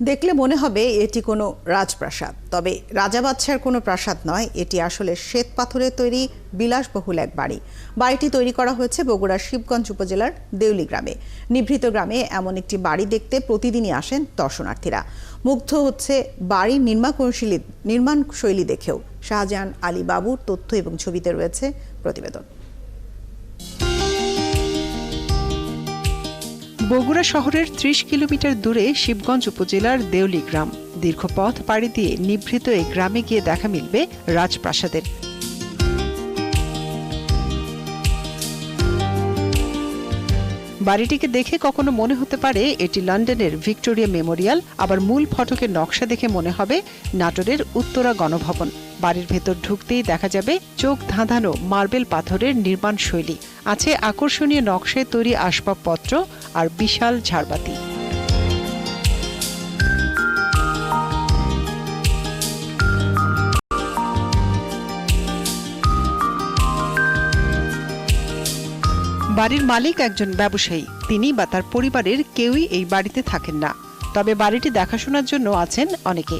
দেখলে মনে হবে এটি কোনো রাজপ্রাসাদ, তবে রাজা বাদশার কোনো প্রাসাদ নয়, এটি আসলে শ্বেত পাথরের তৈরি বিলাসবহুল এক বাড়ি। বাড়িটি তৈরি করা হয়েছে বগুড়ার শিবগঞ্জ উপজেলার দেউলি গ্রামে। নিভৃত গ্রামে এমন একটি বাড়ি দেখতে প্রতিদিনই আসেন দর্শনার্থীরা। মুগ্ধ হচ্ছে বাড়ির নির্মাণ শৈলী দেখেও। শাহজাহান আলী বাবুর তথ্য এবং ছবিতে রয়েছে প্রতিবেদন। বগুড়া শহরের ৩০ কিলোমিটার দূরে শিবগঞ্জ উপজেলার দেউলি গ্রাম। দীর্ঘ পথ পাড়ি দিয়ে নিভৃত এই গ্রামে গিয়ে দেখা মিলবে রাজপ্রাসাদের। বাড়িটিকে দেখে কখনো মনে হতে পারে এটি লন্ডনের ভিক্টোরিয়া মেমোরিয়াল, আবার মূল ফটকের নকশা দেখে মনে হবে নাটোরের উত্তরা গণভবন। বাড়ির ভেতর ঢুকতেই দেখা যাবে চোখ ধাঁধানো মার্বেল পাথরের নির্মাণ শৈলী, আছে আকর্ষণীয় নকশায় তৈরি আসবাবপত্র আর বিশাল ঝাড়বাতি। বাড়ির মালিক একজন ব্যবসায়ী, তিনি বা তার পরিবারের কেউই এই বাড়িতে থাকেন না, তবে বাড়িটি দেখাশোনার জন্য আছেন অনেকে।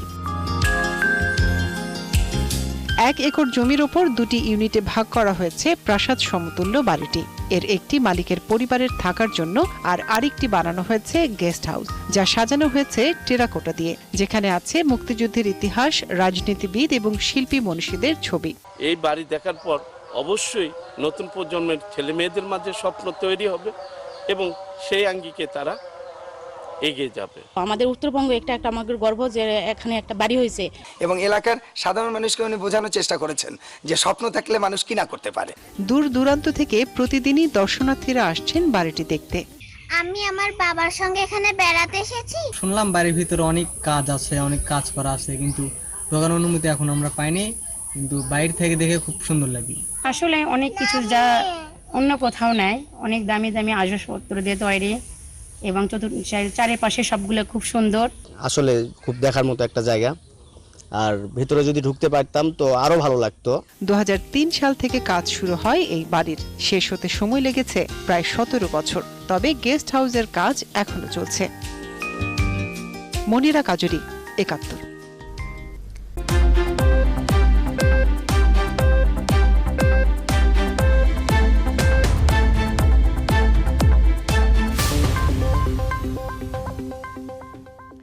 ১ একর জমির ওপর ২টি ইউনিটে ভাগ করা হয়েছে প্রাসাদ সমতুল্য বাড়িটি। এর একটি মালিকের পরিবারের থাকার জন্য, আর আরেকটি বানানো হয়েছে গেস্ট হাউস, যা সাজানো হয়েছে টেরাকোটা দিয়ে, যেখানে আছে মুক্তিযুদ্ধের ইতিহাস, রাজনীতিবিদ এবং শিল্পী মনীষীদের ছবি। এই বাড়ি দেখার পর অবশ্যই নতুন প্রজন্মের ছেলে মেয়েদের মাঝে স্বপ্ন তৈরি হবে এবং সেই আঙ্গিকে তারা এগিয়ে যাবে। আমাদের উত্তরবঙ্গ একটা আমাদের গর্ব যে এখানে একটা বাড়ি হয়েছে, এবং এলাকার সাধারণ মানুষকে উনি বোঝানোর চেষ্টা করেছেন যে স্বপ্ন থাকলে মানুষ কি না করতে পারে। দূর দূরান্ত থেকে প্রতিদিনই দর্শনার্থীরা আসছেন বাড়িটি দেখতে। আমি আমার বাবার সঙ্গে এখানে বেড়াতে এসেছি। শুনলাম বাড়ির ভিতরে অনেক কাজ আছে, অনেক কাজ করা আছে, কিন্তু ঢোকার অনুমতি এখন আমরা পাইনি, কিন্তু বাইরে থেকে দেখে খুব সুন্দর লাগে। আসলে অনেক কিছু যা অন্য কোথাও নাই, অনেক দামি দামি আসবাবপত্র দিয়ে তৈরি এবং চারিপাশে সবগুলো খুব সুন্দর। আসলে খুব দেখার মতো একটা জায়গা, আর ভিতরে যদি ঢুকতে পারতাম তো আরো ভালো লাগতো। ২০০৩ সাল থেকে কাজ শুরু হয় এই বাড়ির, শেষ হতে সময় লেগেছে প্রায় ১৭ বছর। তবে গেস্ট হাউসের কাজ এখনো চলছে। মনিরা কাজুরি, ৭১।